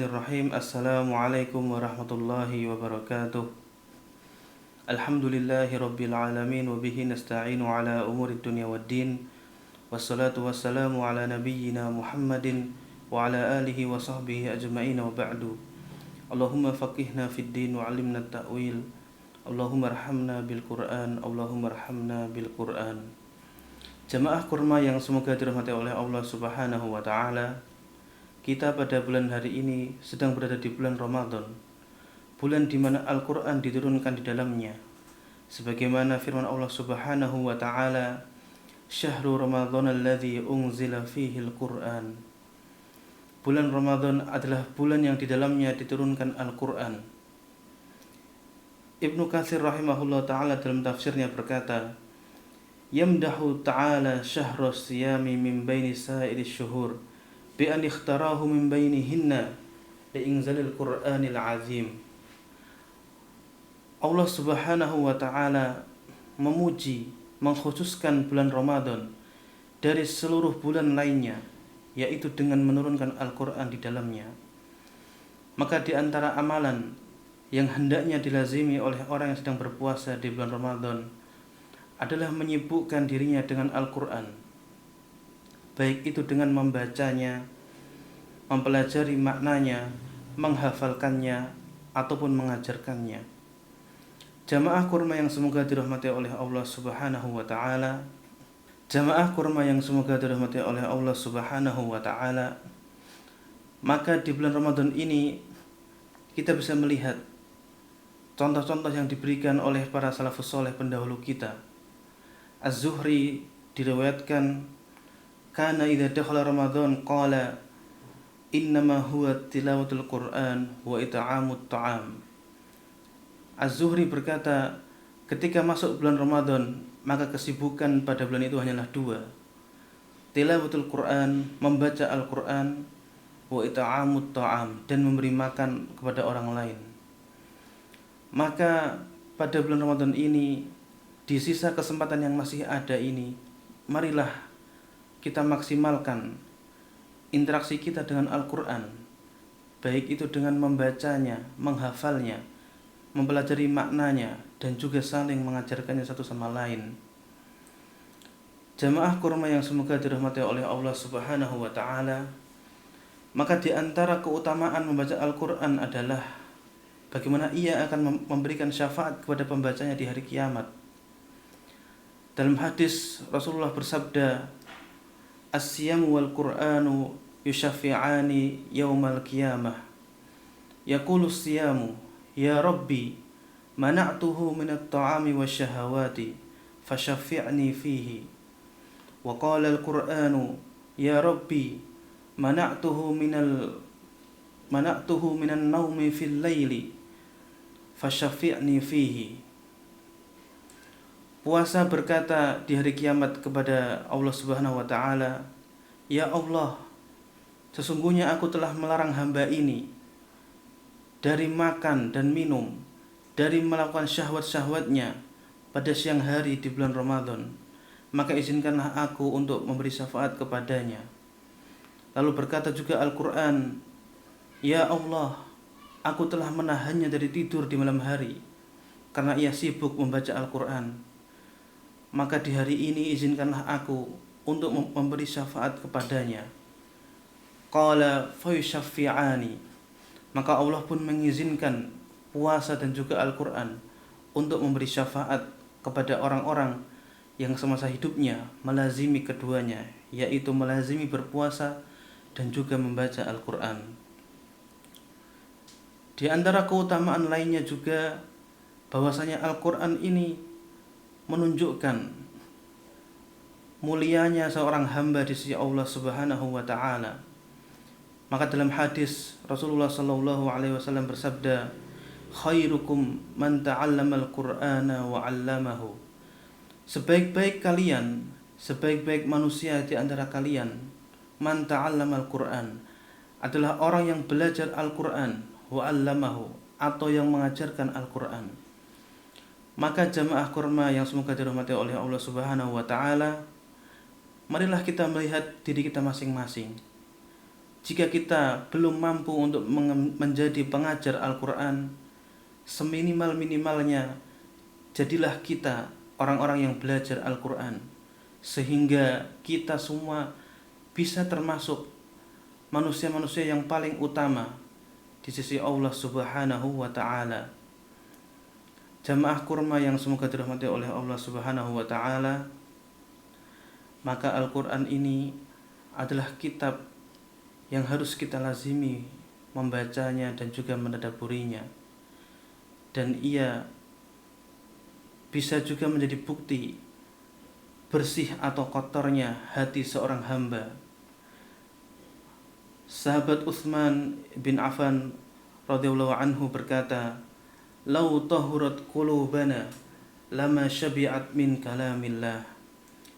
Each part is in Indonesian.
Bismillahirrahmanirrahim. Assalamualaikum warahmatullahi wabarakatuh. Alhamdulillahi rabbil alamin wa bihi nasta'inu ala umuri dunya waddin. Wassalatu wassalamu ala nabiyyina Muhammadin wa ala alihi wa sahbihi ajma'in wa ba'du. Allahumma faqihna fid din wa 'allimna at-ta'wil. Allahumma arhamna bil Qur'an. Allahumma arhamna bil Qur'an. Jamaah kurma yang semoga dirahmati oleh Allah Subhanahu wa taala. Kita pada bulan hari ini sedang berada di bulan Ramadan, bulan di mana Al-Quran diturunkan di dalamnya. Sebagaimana firman Allah Subhanahu wa ta'ala, Syahrul Ramadan alladzi unzila fihi al-Quran. Bulan Ramadan adalah bulan yang di dalamnya diturunkan Al-Quran. Ibnu Katsir rahimahullah ta'ala dalam tafsirnya berkata, Yamdahu ta'ala syahrus siyami min baini sa'iri syuhur bi an ikhtarahu min bainihinna li'inzalil Qur'anil azim. Allah Subhanahu wa taala memuji, mengkhususkan bulan Ramadan dari seluruh bulan lainnya, yaitu dengan menurunkan Al-Qur'an di dalamnya. Maka di antara amalan yang hendaknya dilazimi oleh orang yang sedang berpuasa di bulan Ramadan adalah menyibukkan dirinya dengan Al-Qur'an, baik itu dengan membacanya, mempelajari maknanya, menghafalkannya, ataupun mengajarkannya. Jamaah kurma yang semoga dirahmati oleh Allah Subhanahu wa ta'ala. Jamaah kurma yang semoga dirahmati oleh Allah Subhanahu wa ta'ala. Maka di bulan Ramadan ini kita bisa melihat contoh-contoh yang diberikan oleh para salafus soleh pendahulu kita. Az-Zuhri diriwayatkan, kana idza dakhala Ramadan qala innama huwa tilawatul Qur'an wa it'amut ta'am. Az-Zuhri berkata, ketika masuk bulan Ramadan, maka kesibukan pada bulan itu hanyalah dua: tilawatul Qur'an, membaca Al-Qur'an, wa it'amut ta'am, dan memberi makan kepada orang lain. Maka pada bulan Ramadan ini, di sisa kesempatan yang masih ada ini, marilah kita maksimalkan interaksi kita dengan Al-Quran, baik itu dengan membacanya, menghafalnya, mempelajari maknanya, dan juga saling mengajarkannya satu sama lain. Jamaah kurma yang semoga dirahmati oleh Allah Subhanahu wa ta'ala, maka di antara keutamaan membaca Al-Quran adalah bagaimana ia akan memberikan syafaat kepada pembacanya di hari kiamat. Dalam hadis Rasulullah bersabda, As-siyamu wal Qur'anu yushafi'ani yawmal qiyamah. Yaqulu as-siyamu, Ya Rabbi, mana'tuhu minat ta'ami wa syahawati, fasyafi'ni fihi. Wa qala al-Qur'anu, Ya Rabbi, mana'tuhu minan naumi fil layli, fasyafi'ni fihi. Puasa berkata di hari kiamat kepada Allah Subhanahu wa ta'ala, Ya Allah, sesungguhnya aku telah melarang hamba ini dari makan dan minum, dari melakukan syahwat-syahwatnya pada siang hari di bulan Ramadan. Maka izinkanlah aku untuk memberi syafaat kepadanya. Lalu berkata juga Al-Quran, Ya Allah, aku telah menahannya dari tidur di malam hari karena ia sibuk membaca Al-Quran. Maka di hari ini izinkanlah aku untuk memberi syafaat kepadanya. Qala fayushaffi'ani. Maka Allah pun mengizinkan puasa dan juga Al-Quran untuk memberi syafaat kepada orang-orang yang semasa hidupnya melazimi keduanya, yaitu melazimi berpuasa dan juga membaca Al-Quran. Di antara keutamaan lainnya juga bahwasanya Al-Quran ini menunjukkan mulianya seorang hamba di sisi Allah Subhanahu wa ta'ala. Maka dalam hadis Rasulullah sallallahu alaihi wasallam bersabda, khairukum man ta'allama al-Qur'ana wa 'allamahu. Sebaik-baik kalian, sebaik-baik manusia di antara kalian, man ta'allama al-Qur'an, adalah orang yang belajar Al-Qur'an, wa 'allamahu, atau yang mengajarkan Al-Qur'an. Maka jamaah kurma yang semoga dirahmati oleh Allah Subhanahu wa ta'ala, marilah kita melihat diri kita masing-masing. Jika kita belum mampu untuk menjadi pengajar Al-Quran, seminimal-minimalnya jadilah kita orang-orang yang belajar Al-Quran, sehingga kita semua bisa termasuk manusia-manusia yang paling utama di sisi Allah Subhanahu wa Ta'ala. Jamaah kurma yang semoga dirahmati oleh Allah Subhanahu wa Ta'ala, maka Al-Quran ini adalah kitab yang harus kita lazimi membacanya dan juga mentadabburinya, dan ia bisa juga menjadi bukti bersih atau kotornya hati seorang hamba. Sahabat Utsman bin Affan radhiyallahu anhu berkata, "Lau tahurat qulubana lama syabi'at min kalamillah."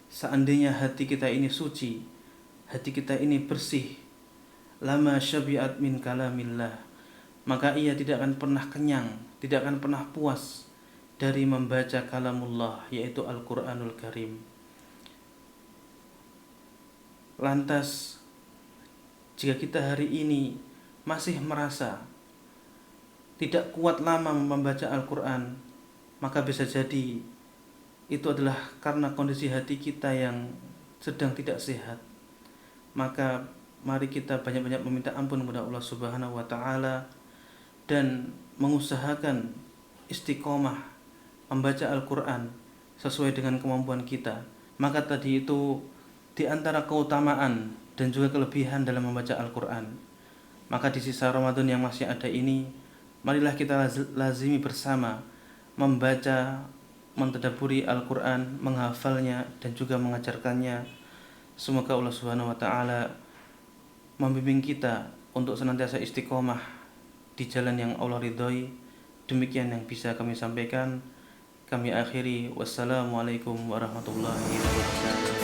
Seandainya hati kita ini suci, hati kita ini bersih, lama syabi'at min kalamillah, maka ia tidak akan pernah kenyang, tidak akan pernah puas dari membaca kalamullah, yaitu Al-Quranul Karim. Lantas, jika kita hari ini masih merasa tidak kuat lama membaca Al-Quran, maka bisa jadi itu adalah karena kondisi hati kita yang sedang tidak sehat. Maka mari kita banyak-banyak meminta ampun kepada Allah Subhanahu wa Ta'ala dan mengusahakan istiqomah membaca Al-Quran sesuai dengan kemampuan kita. Maka tadi itu di antara keutamaan dan juga kelebihan dalam membaca Al-Quran. Maka di sisa Ramadan yang masih ada ini, marilah kita lazimi bersama membaca, mentadabburi Al-Quran, menghafalnya dan juga mengajarkannya. Semoga Allah Subhanahu wa Ta'ala membimbing kita untuk senantiasa istiqomah di jalan yang Allah ridhoi. Demikian yang bisa kami sampaikan. Kami akhiri. Wassalamualaikum warahmatullahi wabarakatuh.